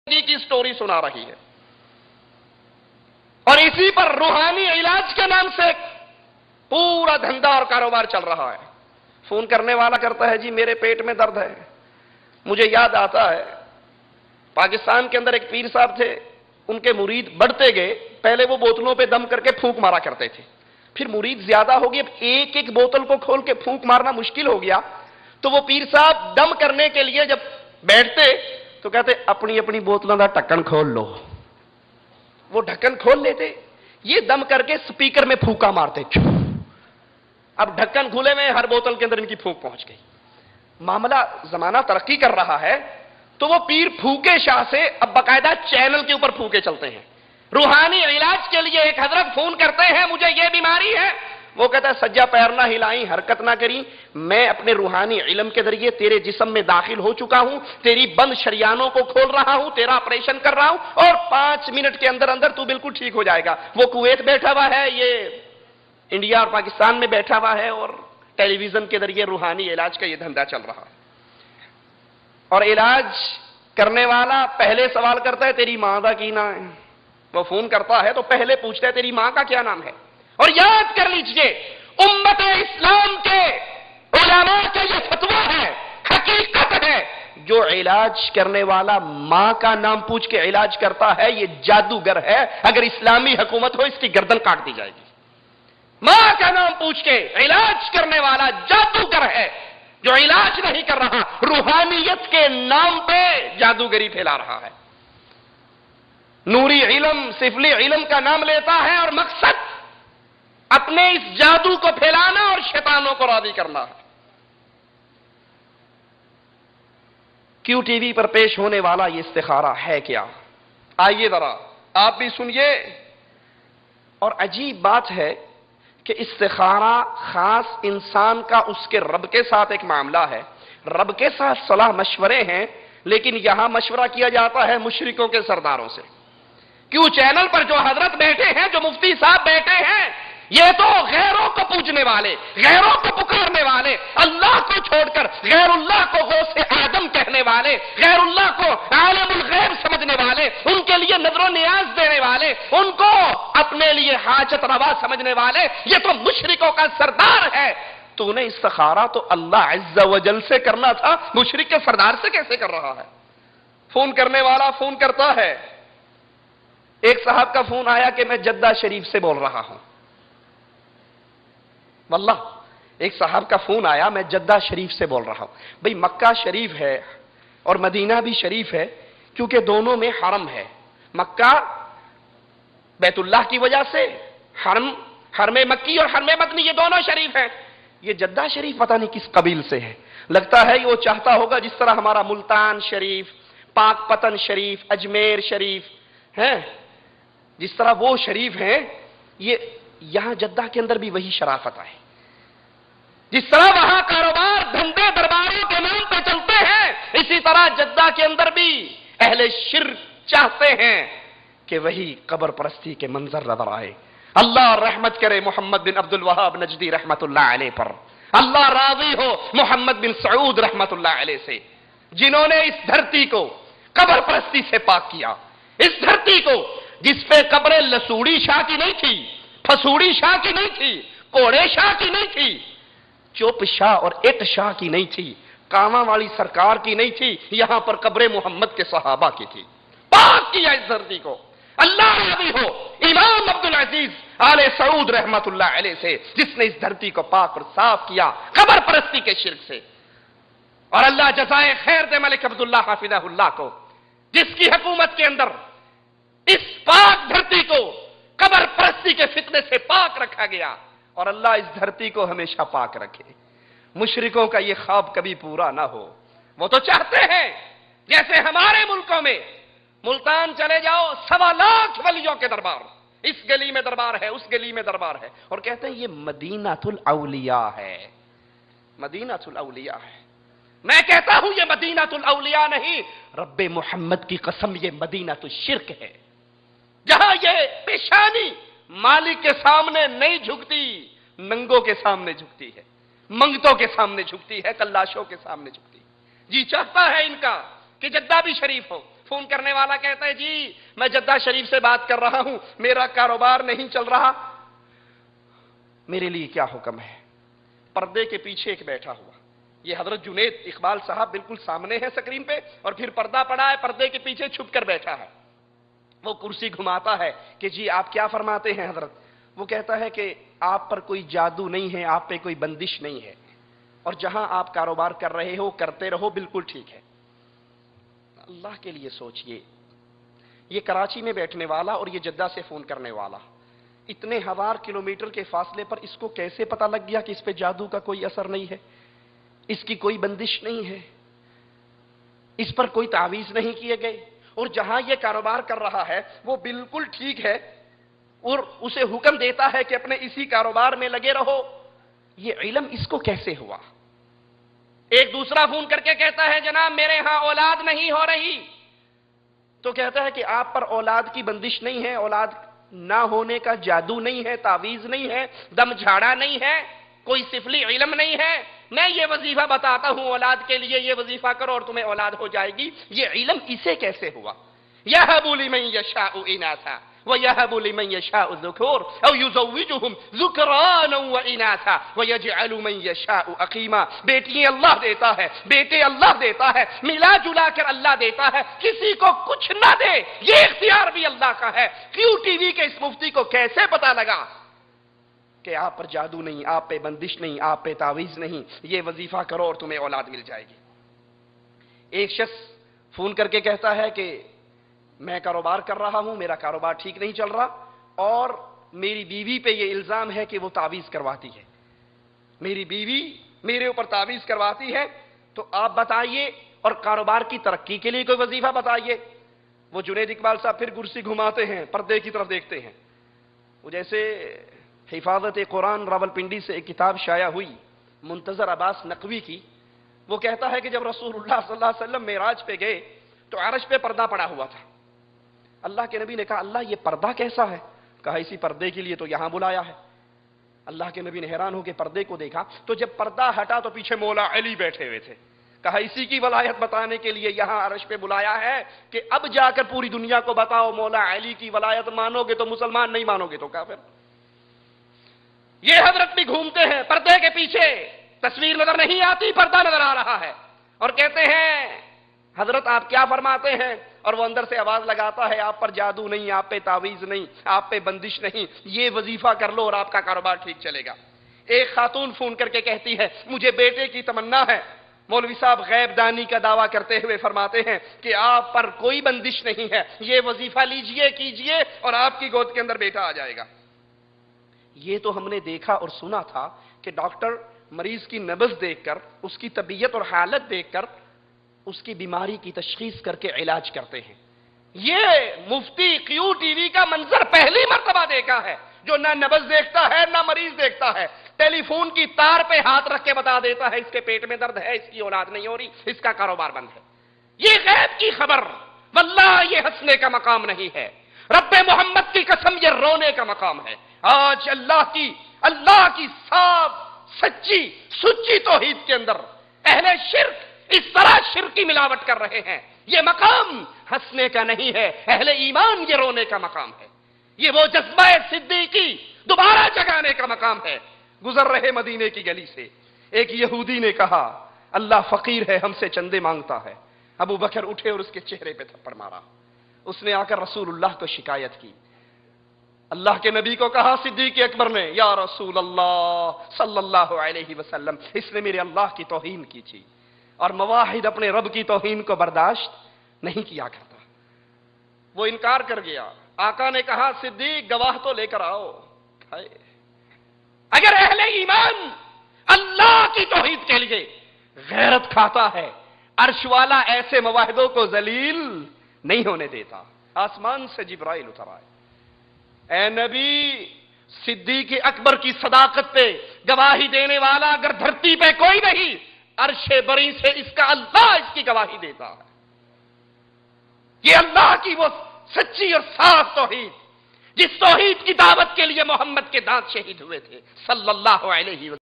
کی سٹوری سنا رہی ہے، اور اسی پر روحانی علاج کے نام سے پورا دھندا اور کاروبار چل رہا ہے۔ فون کرنے والا کرتا ہے جی میرے پیٹ میں درد ہے۔ مجھے یاد آتا ہے پاکستان کے اندر ایک پیر صاحب تھے، ان کے مرید بڑھتے گئے۔ پہلے وہ بوتلوں پہ دم کر کے پھونک مارا کرتے تھے، پھر مرید زیادہ ہو گئے، اب ایک ایک بوتل کو کھول کے پھونک مارنا مشکل ہو گیا۔ تو وہ پیر صاحب دم کرنے کے لیے جب بیٹھتے تو کہتے اپنی اپنی بوتلوں کا ڈھکن کھول لو۔ وہ ڈھکن کھول لیتے، یہ دم کر کے سپیکر میں پھونکا مارتے۔ اب ڈھکن کھلے میں ہر بوتل کے اندر ان کی پھونک پہنچ گئی۔ معاملہ زمانہ ترقی کر رہا ہے تو وہ پیر پھونکے شاہ سے اب باقاعدہ چینل کے اوپر پھونکے چلتے ہیں۔ روحانی علاج کے لیے ایک حضرت فون کرتے ہیں مجھے یہ بیماری ہے، وہ کہتا ہے سجا پیر نہ ہلائیں، حرکت نہ کریں، میں اپنے روحانی علم کے ذریعے تیرے جسم میں داخل ہو چکا ہوں، تیری بند شریانوں کو کھول رہا ہوں، تیرا آپریشن کر رہا ہوں، اور 5 منٹ کے اندر اندر تو بالکل ٹھیک ہو جائے گا۔ وہ کویت بیٹھا ہوا ہے، یہ انڈیا اور پاکستان میں بیٹھا ہوا ہے، اور ٹیلی ویژن کے ذریعے روحانی علاج کا یہ دھندا چل رہا ہے۔ اور علاج کرنے والا پہلے سوال کرتا ہے تیری ماں کا کی نام ہے۔ وہ فون کرتا ہے تو پہلے پوچھتا ہے تیری ماں کا کیا نام ہے۔ اور یاد کر لیجئے امت اسلام کے علماء کا یہ فتویٰ ہے، حقیقت ہے، جو علاج کرنے والا ماں کا نام پوچھ کے علاج کرتا ہے یہ جادوگر ہے، اگر اسلامی حکومت ہو اس کی گردن کاٹ دی جائے گی۔ ماں کا نام پوچھ کے علاج کرنے والا جادوگر ہے، جو علاج نہیں کر رہا، روحانیت کے نام پہ جادوگری پھیلا رہا ہے، نوری علم سفلی علم کا نام لیتا ہے، اور مقصد اپنے اس جادو کو پھیلانا اور شیطانوں کو راضی کرنا ہے۔ کیو ٹی وی پر پیش ہونے والا یہ استخارہ ہے کیا؟ آئیے ذرا آپ بھی سنیے۔ اور عجیب بات ہے کہ استخارہ خاص انسان کا اس کے رب کے ساتھ ایک معاملہ ہے، رب کے ساتھ صلاح مشورے ہیں، لیکن یہاں مشورہ کیا جاتا ہے مشرکوں کے سرداروں سے۔ کیوں چینل پر جو حضرت بیٹھے ہیں، جو مفتی صاحب بیٹھے ہیں، یہ تو غیروں کو پوجنے والے، غیروں کو پکارنے والے، اللہ کو چھوڑ کر غیر اللہ کو غوث آدم کہنے والے، غیر اللہ کو عالم الغیب سمجھنے والے، ان کے لیے نظر و نیاز دینے والے، ان کو اپنے لیے حاجت روا سمجھنے والے، یہ تو مشرکوں کا سردار ہے۔ تو انہیں استخارہ تو اللہ عز و جل سے کرنا تھا، مشرک کے سردار سے کیسے کر رہا ہے؟ فون کرنے والا فون کرتا ہے، ایک صاحب کا فون آیا کہ میں جدہ شریف سے بول رہا ہوں۔ واللہ ایک صاحب کا فون آیا میں جدہ شریف سے بول رہا ہوں۔ بھئی مکہ شریف ہے اور مدینہ بھی شریف ہے، کیونکہ دونوں میں حرم ہے۔ مکہ بیت اللہ کی وجہ سے، حرم مکی اور حرم مدنی یہ دونوں شریف ہیں۔ یہ جدہ شریف پتہ نہیں کس قبیل سے ہے، لگتا ہے یہ وہ چاہتا ہوگا جس طرح ہمارا ملتان شریف، پاک پتن شریف، اجمیر شریف ہے، جس طرح وہ شریف ہیں، یہ یہاں جدہ کے اندر بھی وہی شرافت ہے۔ جس طرح وہاں کاروبار دھندے درباروں کے نام پہ چلتے ہیں، اسی طرح جدہ کے اندر بھی اہل شرک چاہتے ہیں کہ وہی قبر پرستی کے منظر نظر آئے۔ اللہ رحمت کرے محمد بن عبد الوہاب نجدی رحمت اللہ علیہ پر، اللہ راضی ہو محمد بن سعود رحمت اللہ علیہ سے، جنہوں نے اس دھرتی کو قبر پرستی سے پاک کیا۔ اس دھرتی کو جس پہ قبر لسوڑی شاہ کی نہیں تھی، پھسوڑی شاہ کی نہیں تھی، کوڑے شاہ کی نہیں تھی، چوپ شاہ اور اٹ شاہ کی نہیں تھی، کاما والی سرکار کی نہیں تھی، یہاں پر قبر محمد کے صحابہ کی تھی۔ پاک کیا اس دھرتی کو، اللہ راضی ہو امام عبدالعزیز آل سعود رحمت اللہ علیہ سے، جس نے اس دھرتی کو پاک اور صاف کیا قبر پرستی کے شرک سے۔ اور اللہ جزائے خیر دے ملک عبداللہ حافظہ اللہ کو، جس کی حکومت کے اندر اس پاک دھرتی کو قبر پرستی کے فتنے سے پاک رکھا گیا، اور اللہ اس دھرتی کو ہمیشہ پاک رکھے۔ مشرکوں کا یہ خواب کبھی پورا نہ ہو۔ وہ تو چاہتے ہیں جیسے ہمارے ملکوں میں ملتان چلے جاؤ 1.25 لاکھ ولیوں کے دربار، اس گلی میں دربار ہے، اس گلی میں دربار ہے، اور کہتے ہیں یہ مدینہ الاولیاء ہے، مدینہ الاولیاء ہے۔ میں کہتا ہوں یہ مدینہ الاولیاء نہیں، رب محمد کی قسم یہ مدینہ الشرک ہے، جہاں یہ پیشانی مالک کے سامنے نہیں جھکتی، ننگوں کے سامنے جھکتی ہے، منگتوں کے سامنے جھکتی ہے، کلاشوں کے سامنے جھکتی ہے۔ جی چاہتا ہے ان کا کہ جدہ بھی شریف ہو، فون کرنے والا کہتا ہے جی میں جدہ شریف سے بات کر رہا ہوں، میرا کاروبار نہیں چل رہا، میرے لیے کیا حکم ہے؟ پردے کے پیچھے ایک بیٹھا ہوا، یہ حضرت جنید اقبال صاحب بالکل سامنے ہے سکرین پہ، اور پھر پردہ پڑا ہے، پردے کے پیچھے چھپ کر بیٹھا ہے، وہ کرسی گھماتا ہے کہ جی آپ کیا فرماتے ہیں حضرت؟ وہ کہتا ہے کہ آپ پر کوئی جادو نہیں ہے، آپ پہ کوئی بندش نہیں ہے، اور جہاں آپ کاروبار کر رہے ہو کرتے رہو، بالکل ٹھیک ہے۔ اللہ کے لیے سوچئے، یہ کراچی میں بیٹھنے والا اور یہ جدہ سے فون کرنے والا، اتنے ہزار کلومیٹر کے فاصلے پر اس کو کیسے پتا لگ گیا کہ اس پہ جادو کا کوئی اثر نہیں ہے، اس کی کوئی بندش نہیں ہے، اس پر کوئی تعویذ نہیں کیے گئے، اور جہاں یہ کاروبار کر رہا ہے وہ بالکل ٹھیک ہے، اور اسے حکم دیتا ہے کہ اپنے اسی کاروبار میں لگے رہو؟ یہ علم اس کو کیسے ہوا؟ ایک دوسرا فون کر کے کہتا ہے جناب میرے ہاں اولاد نہیں ہو رہی، تو کہتا ہے کہ آپ پر اولاد کی بندش نہیں ہے، اولاد نہ ہونے کا جادو نہیں ہے، تعویذ نہیں ہے، دم جھاڑا نہیں ہے، کوئی سفلی علم نہیں ہے، میں یہ وظیفہ بتاتا ہوں اولاد کے لیے، یہ وظیفہ کرو اور تمہیں اولاد ہو جائے گی، یہ علم اسے کیسے ہوا؟ یَهَبُ لِمَن يَشَاءُ إِنَاثًا وَيَهَبُ لِمَن يَشَاءُ الذُّكُورَ أَوْ يُزَوِّجُهُمْ ذُكْرَانًا وَإِنَاثًا وَيَجْعَلُ مَن يَشَاءُ عَقِيمًا۔ بیٹیاں اللہ دیتا ہے، بیٹے اللہ دیتا ہے، ملا جلا کر اللہ دیتا ہے، کسی کو کچھ نہ دے، یہ اختیار بھی اللہ کا ہے۔ کیوں ٹی وی کے اس مفتی کو کیسے پتا لگا کہ آپ پر جادو نہیں، آپ پہ بندش نہیں، آپ پہ تعویذ نہیں، یہ وظیفہ کرو اور تمہیں اولاد مل جائے گی؟ ایک شخص فون کر کے کہتا ہے کہ میں کاروبار کر رہا ہوں، میرا کاروبار ٹھیک نہیں چل رہا، اور میری بیوی پہ یہ الزام ہے کہ وہ تعویذ کرواتی ہے، میری بیوی میرے اوپر تعویذ کرواتی ہے، تو آپ بتائیے، اور کاروبار کی ترقی کے لیے کوئی وظیفہ بتائیے۔ وہ جنید اقبال صاحب پھر کرسی گھماتے ہیں، پردے کی طرف دیکھتے ہیں، وہ جیسے حفاظت قرآن راولپنڈی سے ایک کتاب شائع ہوئی منتظر عباس نقوی کی، وہ کہتا ہے کہ جب رسول اللہ صلی اللہ علیہ وسلم معراج پہ گئے تو عرش پہ پردہ پڑا ہوا تھا۔ اللہ کے نبی نے کہا اللہ یہ پردہ کیسا ہے؟ کہا اسی پردے کے لیے تو یہاں بلایا ہے۔ اللہ کے نبی نے حیران ہو کے پردے کو دیکھا تو جب پردہ ہٹا تو پیچھے مولا علی بیٹھے ہوئے تھے۔ کہا اسی کی ولایت بتانے کے لیے یہاں عرش پہ بلایا ہے کہ اب جا کر پوری دنیا کو بتاؤ مولا علی کی ولایت مانو گے تو مسلمان، نہیں مانو گے تو کافر۔ یہ حضرت بھی گھومتے ہیں پردے کے پیچھے، تصویر نظر نہیں آتی، پردہ نظر آ رہا ہے، اور کہتے ہیں حضرت آپ کیا فرماتے ہیں؟ اور وہ اندر سے آواز لگاتا ہے آپ پر جادو نہیں، آپ پہ تعویذ نہیں، آپ پہ بندش نہیں، یہ وظیفہ کر لو اور آپ کا کاروبار ٹھیک چلے گا۔ ایک خاتون فون کر کے کہتی ہے مجھے بیٹے کی تمنا ہے، مولوی صاحب غیب دانی کا دعویٰ کرتے ہوئے فرماتے ہیں کہ آپ پر کوئی بندش نہیں ہے، یہ وظیفہ لیجئے کیجئے اور آپ کی گود کے اندر بیٹا آ جائے گا۔ یہ تو ہم نے دیکھا اور سنا تھا کہ ڈاکٹر مریض کی نبض دیکھ کر، اس کی طبیعت اور حالت دیکھ کر اس کی بیماری کی تشخیص کر کے علاج کرتے ہیں۔ یہ مفتی کیو ٹی وی کا منظر پہلی مرتبہ دیکھا ہے، جو نہ نبض دیکھتا ہے نہ مریض دیکھتا ہے، ٹیلی فون کی تار پہ ہاتھ رکھ کے بتا دیتا ہے اس کے پیٹ میں درد ہے، اس کی اولاد نہیں ہو رہی، اس کا کاروبار بند ہے۔ یہ غیب کی خبر، واللہ یہ ہنسنے کا مقام نہیں ہے، رب محمد کی قسم یہ رونے کا مقام ہے۔ آج اللہ کی صاف سچی سچی توحید کے اندر اہل شرک اس طرح شرک کی ملاوٹ کر رہے ہیں، یہ مقام ہنسنے کا نہیں ہے، اہل ایمان یہ رونے کا مقام ہے، یہ وہ جذبہ صدیقی دوبارہ جگانے کا مقام ہے۔ گزر رہے مدینے کی گلی سے ایک یہودی نے کہا اللہ فقیر ہے، ہم سے چندے مانگتا ہے۔ ابو بکر اٹھے اور اس کے چہرے پہ تھپڑ مارا۔ اس نے آ کر رسول اللہ کو شکایت کی، اللہ کے نبی کو کہا صدیق اکبر نے یا رسول اللہ صلی اللہ علیہ وسلم، اس نے میرے اللہ کی توہین کی تھی، اور مواحد اپنے رب کی توہین کو برداشت نہیں کیا کرتا۔ وہ انکار کر گیا۔ آقا نے کہا صدیق گواہ تو لے کر آؤ۔ اگر اہل ایمان اللہ کی توحید کے لیے غیرت کھاتا ہے، عرش والا ایسے مواحدوں کو ذلیل نہیں ہونے دیتا۔ آسمان سے جبرائیل اتر آئے، اے نبی صدیق اکبر کی صداقت پہ گواہی دینے والا اگر دھرتی پہ کوئی نہیں، عرش بری سے اس کا اللہ اس کی گواہی دیتا ہے۔ یہ اللہ کی وہ سچی اور صاف توحید، جس توحید کی دعوت کے لیے محمد کے دانت شہید ہوئے تھے صلی اللہ علیہ وسلم۔